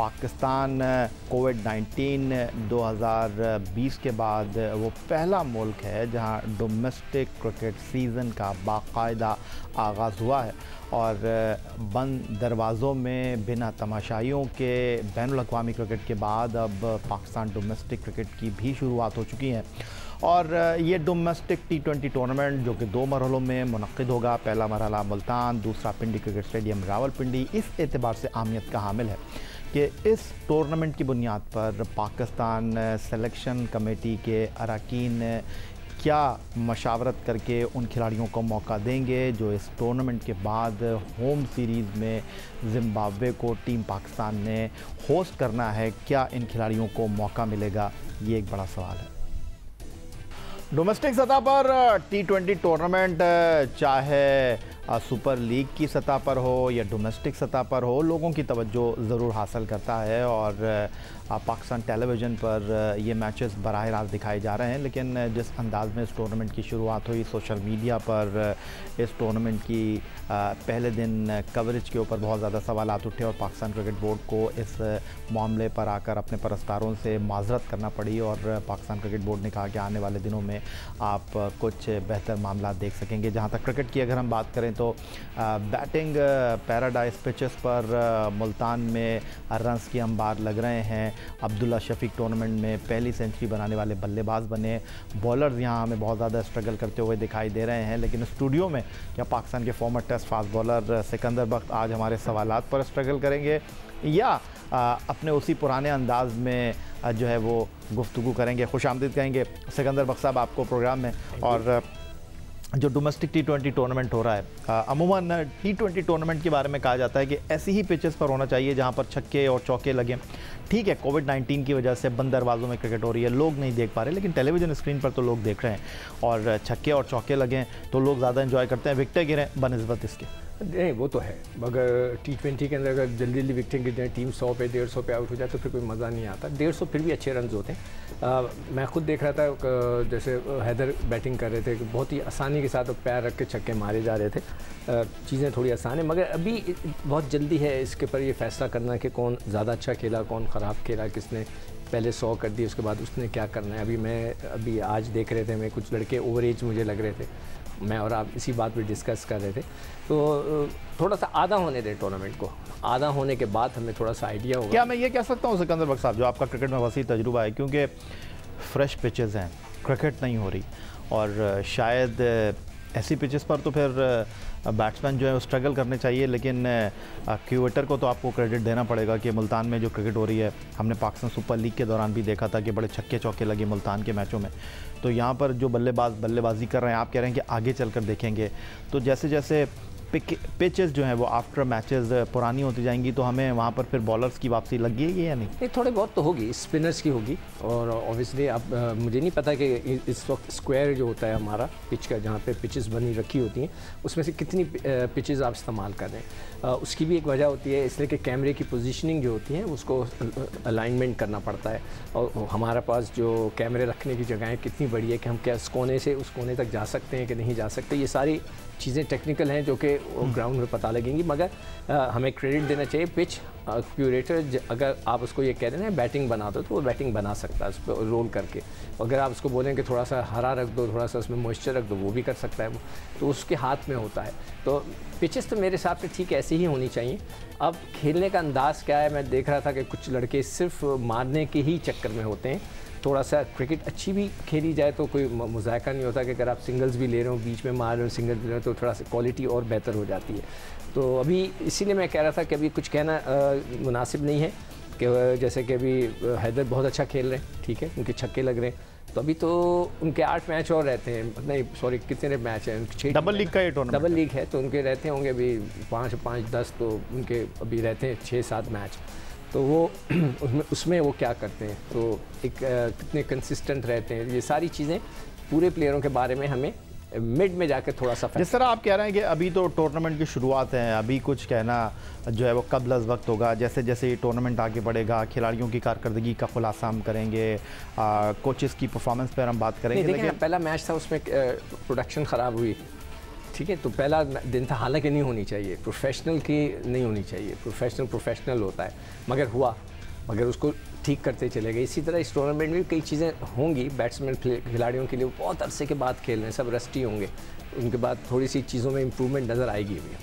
पाकिस्तान कोविड-19 2020 के बाद वो पहला मुल्क है जहां डोमेस्टिक क्रिकेट सीज़न का बाकायदा आगाज़ हुआ है और बंद दरवाज़ों में बिना तमाशाइयों के बैनुल-अक़वामी क्रिकेट के बाद अब पाकिस्तान डोमेस्टिक क्रिकेट की भी शुरुआत हो चुकी है। और ये डोमेस्टिक T20 टूर्नामेंट जो कि 2 मरहलों में मुनक़्क़िद होगा, पहला मरहला मुल्तान, दूसरा पिंडी क्रिकेट स्टेडियम रावलपिंडी, इस एतबार से अहमियत का हामिल है कि इस टूर्नामेंट की बुनियाद पर पाकिस्तान सिलेक्शन कमेटी के अरकान क्या मशावरत करके उन खिलाड़ियों को मौका देंगे जो इस टूर्नामेंट के बाद होम सीरीज़ में ज़िम्बाब्वे को टीम पाकिस्तान ने होस्ट करना है। क्या इन खिलाड़ियों को मौका मिलेगा, ये एक बड़ा सवाल है। डोमेस्टिक सतह पर T20 टूर्नामेंट चाहे सुपर लीग की सतह पर हो या डोमेस्टिक सतह पर हो, लोगों की तवज्जो ज़रूर हासिल करता है और पाकिस्तान टेलीविज़न पर ये मैचेस बराह रास्त दिखाए जा रहे हैं। लेकिन जिस अंदाज़ में इस टूर्नामेंट की शुरुआत हुई, सोशल मीडिया पर इस टूर्नामेंट की पहले दिन कवरेज के ऊपर बहुत ज़्यादा सवालात उठे और पाकिस्तान क्रिकेट बोर्ड को इस मामले पर आकर अपने परस्तारों से माजरत करना पड़ी और पाकिस्तान क्रिकेट बोर्ड ने कहा कि आने वाले दिनों में आप कुछ बेहतर मामला देख सकेंगे। जहाँ तक क्रिकेट की अगर हम बात करें तो बैटिंग पैराडाइज पिचेस पर मुल्तान में रन्स की अंबार लग रहे हैं। अब्दुल्ला शफीक टूर्नामेंट में पहली सेंचुरी बनाने वाले बल्लेबाज बने। बॉलर्स यहाँ हमें बहुत ज़्यादा स्ट्रगल करते हुए दिखाई दे रहे हैं। लेकिन स्टूडियो में क्या पाकिस्तान के former test fast bowler Sikandar Bakht आज हमारे सवालात पर स्ट्रगल करेंगे या अपने उसी पुराने अंदाज में जो है वो गुफ्तगू करेंगे? खुशामदीद कहेंगे सिकंदर बख्त साहब आपको प्रोग्राम में। और जो डोमेस्टिक T20 टूर्नामेंट हो रहा है, अमूमन T20 टूर्नामेंट के बारे में कहा जाता है कि ऐसी ही पिचेस पर होना चाहिए जहां पर छक्के और चौके लगें। ठीक है, कोविड-19 की वजह से बंद दरवाज़ों में क्रिकेट हो रही है, लोग नहीं देख पा रहे, लेकिन टेलीविज़न स्क्रीन पर तो लोग देख रहे हैं और छक्के और चौके लगें तो लोग ज़्यादा इन्जॉय करते हैं, विकटें गिरें बनस्बत इसके। नहीं, वो तो है, मगर T20 के अंदर अगर जल्दी जल्दी विकटें गिर जाए, टीम 100 पे 150 पे आउट हो जाए तो फिर कोई मज़ा नहीं आता। 150 फिर भी अच्छे रन होते हैं। मैं खुद देख रहा था जैसे हैदर बैटिंग कर रहे थे, बहुत ही आसानी के साथ पैर रख के छक्के मारे जा रहे थे। चीज़ें थोड़ी आसान है, मगर अभी बहुत जल्दी है इसके ऊपर ये फैसला करना कि कौन ज़्यादा अच्छा खेला, कौन ख़राब खेला, किसने पहले 100 कर दी, उसके बाद उसने क्या करना है। अभी आज देख रहे थे, मैं कुछ लड़के ओवर एज मुझे लग रहे थे, मैं और आप इसी बात पे डिस्कस कर रहे थे। तो थोड़ा सा आधा होने दें टूर्नामेंट को, आधा होने के बाद हमें थोड़ा सा आइडिया होगा। क्या मैं ये कह सकता हूँ सिकंदर बख्त साहब, जो आपका क्रिकेट में वसी तजुर्बा है, क्योंकि फ्रेश पिचेस हैं, क्रिकेट नहीं हो रही और शायद ऐसी पिचेस पर तो फिर बैट्समैन जो है वो स्ट्रगल करने चाहिए, लेकिन क्यूएटर को तो आपको क्रेडिट देना पड़ेगा कि मुल्तान में जो क्रिकेट हो रही है, हमने पाकिस्तान सुपर लीग के दौरान भी देखा था कि बड़े छक्के चौके लगे मुल्तान के मैचों में। तो यहाँ पर जो बल्लेबाजी कर रहे हैं, आप कह रहे हैं कि आगे चलकर देखेंगे, तो जैसे जैसे पिचेस जो हैं वो आफ्टर मैचेस पुरानी होती जाएंगी तो हमें वहाँ पर फिर बॉलर्स की वापसी लग गई या नहीं? नहीं, थोड़े बहुत तो होगी, स्पिनर्स की होगी। और ऑब्वियसली अब मुझे नहीं पता कि इस वक्त स्क्वायर जो होता है हमारा पिच का, जहाँ पे पिचेस बनी रखी होती हैं, उसमें से कितनी पिचेस आप इस्तेमाल कर रहे हैं। उसकी भी एक वजह होती है, इसलिए कि कैमरे की पोजीशनिंग जो होती है उसको अलाइनमेंट करना पड़ता है। और हमारे पास जो कैमरे रखने की जगहें कितनी बड़ी है कि हम क्या इस कोने से उस कोने तक जा सकते हैं कि नहीं जा सकते, ये सारी चीज़ें टेक्निकल हैं जो कि ग्राउंड में पता लगेंगी। मगर हमें क्रेडिट देना चाहिए, पिच क्यूरेटर अगर आप उसको ये कह रहे हैं बैटिंग बना दो तो वो बैटिंग बना सकता है उस पर रोल करके। अगर आप उसको बोलें कि थोड़ा सा हरा रख दो, थोड़ा सा उसमें मॉइस्चर रख दो, वो भी कर सकता है वो, तो उसके हाथ में होता है। तो पिचेस तो मेरे हिसाब से ठीक ऐसी ही होनी चाहिए। अब खेलने का अंदाज़ क्या है, मैं देख रहा था कि कुछ लड़के सिर्फ मारने के ही चक्कर में होते हैं। थोड़ा सा क्रिकेट अच्छी भी खेली जाए तो कोई मुज़ायका नहीं होता कि अगर आप सिंगल्स भी ले रहे हो, बीच में मार रहे हो, सिंगल भी ले रहे हो, तो थोड़ा सा क्वालिटी और बेहतर हो जाती है। तो अभी इसीलिए मैं कह रहा था कि अभी कुछ कहना मुनासिब नहीं है कि जैसे कि अभी हैदर बहुत अच्छा खेल रहे हैं, ठीक है, उनके छक्के लग रहे हैं, तो अभी तो उनके 8 मैच और रहते हैं, नहीं सॉरी कितने मैच हैं, 6 डबल लीग का ये टूर्नामेंट, डबल लीग है, तो उनके रहते होंगे अभी 5-5-10, तो उनके अभी रहते हैं 6-7 मैच। तो वो उसमें वो क्या करते हैं, तो एक कितने कंसिस्टेंट रहते हैं, ये सारी चीज़ें पूरे प्लेयरों के बारे में हमें मिड में जाकर थोड़ा सा, जिस तरह आप कह रहे हैं कि अभी तो टूर्नामेंट की शुरुआत है, अभी कुछ कहना जो है वो कबल अज़ वक्त होगा। जैसे जैसे ये टूर्नामेंट आगे बढ़ेगा, खिलाड़ियों की कारकर्दगी का खुलासा हम करेंगे, कोचेस की परफॉर्मेंस पर हम बात करेंगे। देखिए, पहला मैच था, उसमें प्रोडक्शन ख़राब हुई, ठीक है, तो पहला दिन था, हालांकि नहीं होनी चाहिए, प्रोफेशनल की नहीं होनी चाहिए, प्रोफेशनल होता है, मगर हुआ मगर उसको ठीक करते चले गए। इसी तरह इस टूर्नामेंट में कई चीज़ें होंगी। बैट्समैन खिलाड़ियों के लिए बहुत अरसे के बाद खेल रहे हैं, सब रस्टी होंगे, उनके बाद थोड़ी सी चीज़ों में इम्प्रूवमेंट नज़र आएगी भी।